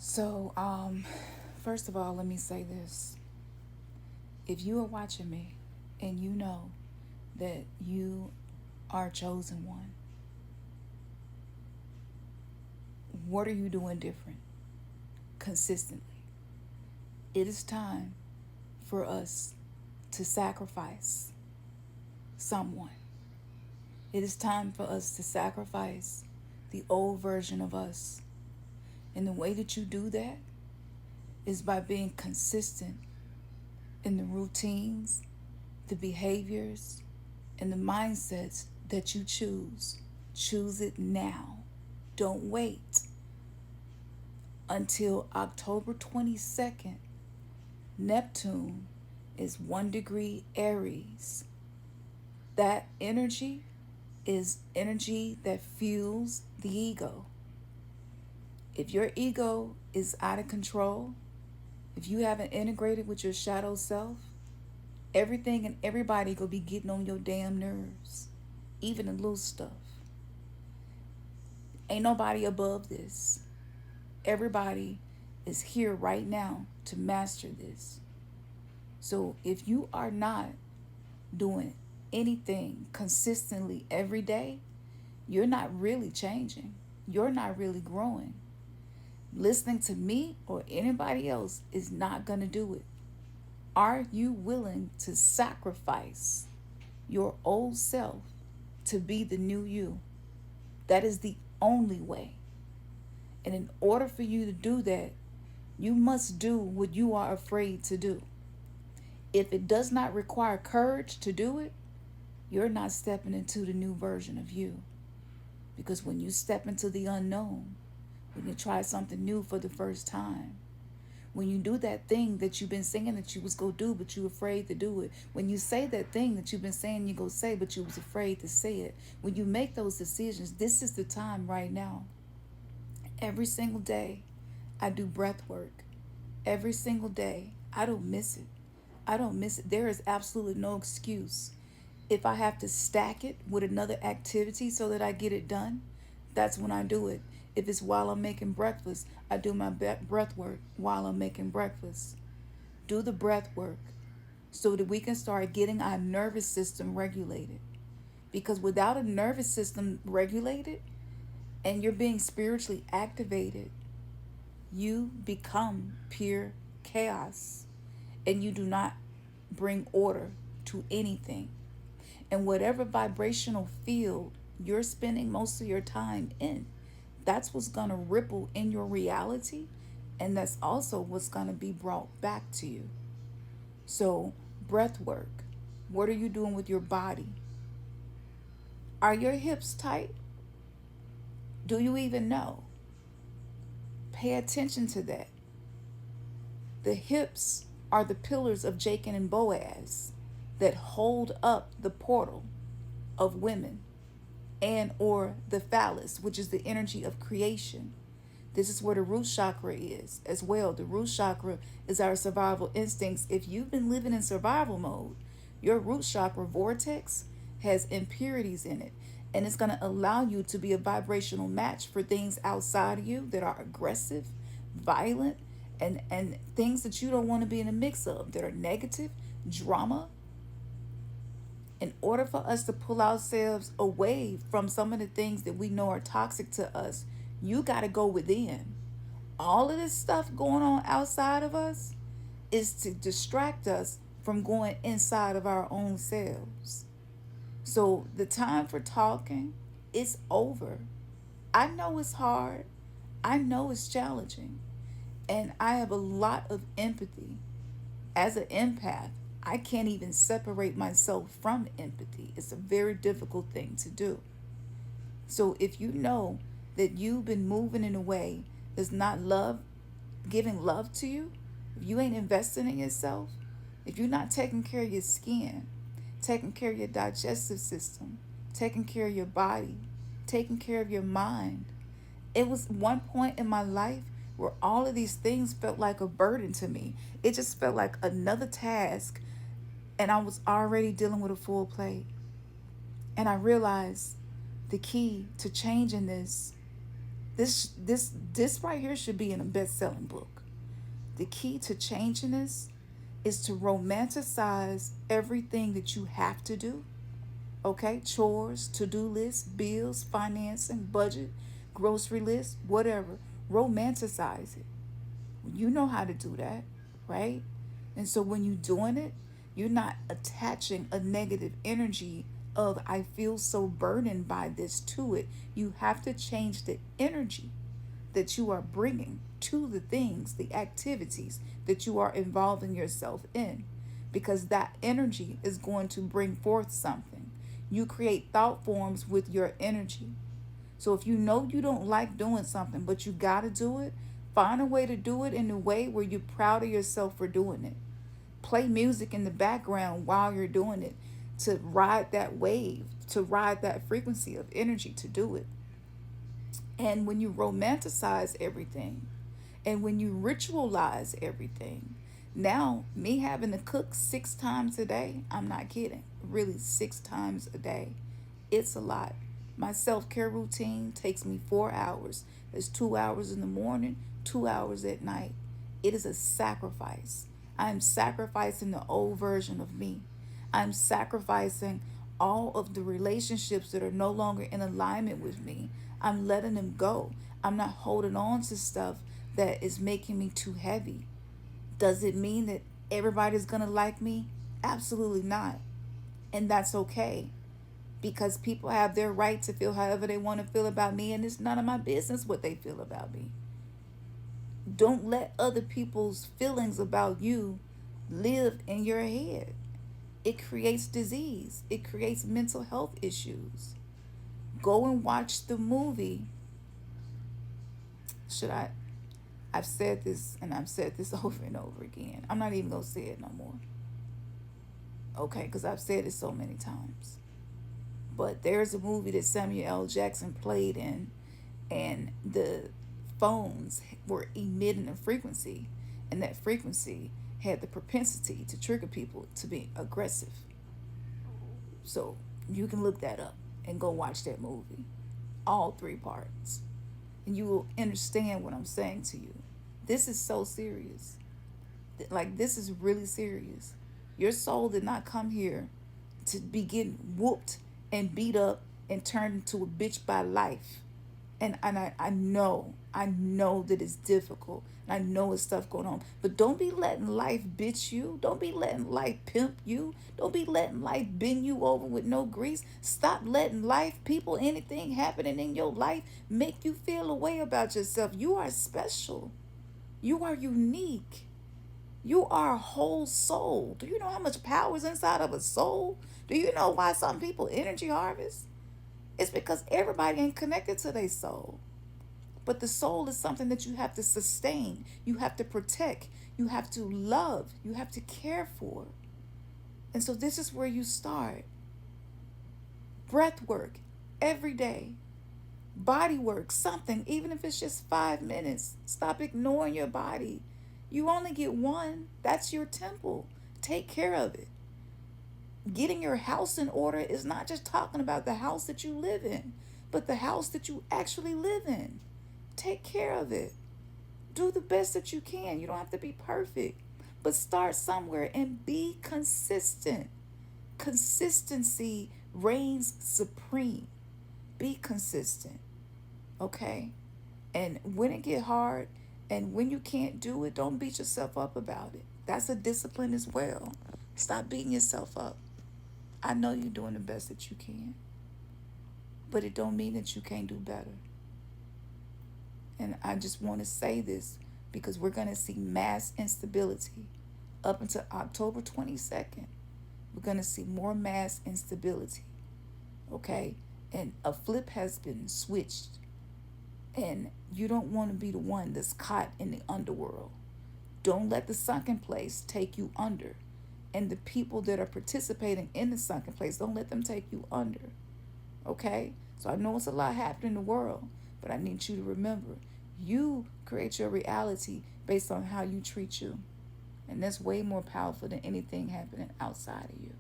So, first of all, let me say this. If you are watching me and you know that you are a chosen one, what are you doing different consistently? It is time for us to sacrifice someone. It is time for us to sacrifice the old version of us. And the way that you do that is by being consistent in the routines, the behaviors, and the mindsets that you choose. Choose it now. Don't wait until October 22nd. Neptune is 1 degree Aries. That energy is energy that fuels the ego. If your ego is out of control, if you haven't integrated with your shadow self, everything and everybody gonna be getting on your damn nerves, even the little stuff. Ain't nobody above this. Everybody is here right now to master this. So if you are not doing anything consistently every day, you're not really changing. You're not really growing. Listening to me or anybody else is not going to do it. Are you willing to sacrifice your old self to be the new you? That is the only way. And in order for you to do that, you must do what you are afraid to do. If it does not require courage to do it, you're not stepping into the new version of you. Because when you step into the unknown, when you try something new for the first time, when you do that thing that you've been saying that you was going to do, but you're afraid to do it, when you say that thing that you've been saying you're going to say, but you was afraid to say it, when you make those decisions, this is the time right now. Every single day, I do breath work. Every single day. I don't miss it. I don't miss it. There is absolutely no excuse. If I have to stack it with another activity so that I get it done, that's when I do it. If it's while I'm making breakfast, I do my breath work while I'm making breakfast. Do the breath work so that we can start getting our nervous system regulated. Because without a nervous system regulated and you're being spiritually activated, you become pure chaos and you do not bring order to anything. And whatever vibrational field you're spending most of your time in, that's what's going to ripple in your reality. And that's also what's going to be brought back to you. So, breath work. What are you doing with your body? Are your hips tight? Do you even know? Pay attention to that. The hips are the pillars of Jacob and Boaz that hold up the portal of women and or the phallus, which is the energy of creation. This is where the root chakra is as well. The root chakra is our survival instincts. If you've been living in survival mode, your root chakra vortex has impurities in it. And it's going to allow you to be a vibrational match for things outside of you that are aggressive, violent, and things that you don't want to be in a mix of, that are negative, drama. In order for us to pull ourselves away from some of the things that we know are toxic to us, you got to go within. All of this stuff going on outside of us is to distract us from going inside of our own selves. So the time for talking is over. I know it's hard. I know it's challenging. And I have a lot of empathy. As an empath, I can't even separate myself from empathy. It's a very difficult thing to do. So if you know that you've been moving in a way that's not giving love to you, if you ain't investing in yourself, if you're not taking care of your skin, taking care of your digestive system, taking care of your body, taking care of your mind. It was one point in my life where all of these things felt like a burden to me. It just felt like another task, and I was already dealing with a full plate. And I realized the key to changing this This right here should be in a best-selling book. The key to changing this is to romanticize everything that you have to do. Okay? Chores, to-do lists, bills, financing, budget, grocery list, whatever. Romanticize it. You know how to do that, right? And so when you're doing it, you're not attaching a negative energy of I feel so burdened by this to it. You have to change the energy that you are bringing to the things, the activities that you are involving yourself in, because that energy is going to bring forth something. You create thought forms with your energy. So if you know you don't like doing something, but you got to do it, find a way to do it in a way where you're proud of yourself for doing it. Play music in the background while you're doing it to ride that wave, to ride that frequency of energy to do it. And when you romanticize everything and when you ritualize everything, now me having to cook 6 times a day, I'm not kidding, really 6 times a day, it's a lot. My self-care routine takes me 4 hours. There's 2 hours in the morning, 2 hours at night. It is a sacrifice. I'm sacrificing the old version of me. I'm sacrificing all of the relationships that are no longer in alignment with me. I'm letting them go. I'm not holding on to stuff that is making me too heavy. Does it mean that everybody's going to like me? Absolutely not. And that's okay, because people have their right to feel however they want to feel about me, and it's none of my business what they feel about me. Don't let other people's feelings about you live in your head. It creates disease. It creates mental health issues. Go and watch the movie. Should I? I've said this and I've said this over and over again. I'm not even going to say it no more. Okay, because I've said it so many times. But there's a movie that Samuel L. Jackson played in, and the phones were emitting a frequency, and that frequency had the propensity to trigger people to be aggressive. So you can look that up and go watch that movie, all 3 parts, and you will understand what I'm saying to you. This is so serious. Like, this is really serious. Your soul did not come here to be getting whooped and beat up and turned into a bitch by life. And I know that it's difficult. And I know it's stuff going on. But don't be letting life bitch you. Don't be letting life pimp you. Don't be letting life bend you over with no grease. Stop letting life, people, anything happening in your life make you feel a way about yourself. You are special. You are unique. You are a whole soul. Do you know how much power is inside of a soul? Do you know why some people energy harvest? It's because everybody ain't connected to their soul. But the soul is something that you have to sustain. You have to protect. You have to love. You have to care for. And so this is where you start. Breath work every day. Body work, something, even if it's just 5 minutes. Stop ignoring your body. You only get one. That's your temple. Take care of it. Getting your house in order is not just talking about the house that you live in, but the house that you actually live in. Take care of it. Do the best that you can. You don't have to be perfect, but start somewhere and be consistent. Consistency reigns supreme. Be consistent, okay? And when it get hard and when you can't do it, don't beat yourself up about it. That's a discipline as well. Stop beating yourself up. I know you're doing the best that you can, but it don't mean that you can't do better. And I just want to say this because we're going to see mass instability up until October 22nd. We're going to see more mass instability, okay? And a flip has been switched, and you don't want to be the one that's caught in the underworld. Don't let the sunken place take you under. And the people that are participating in the sunken place, don't let them take you under. Okay? So I know it's a lot happening in the world, but I need you to remember, you create your reality based on how you treat you. And that's way more powerful than anything happening outside of you.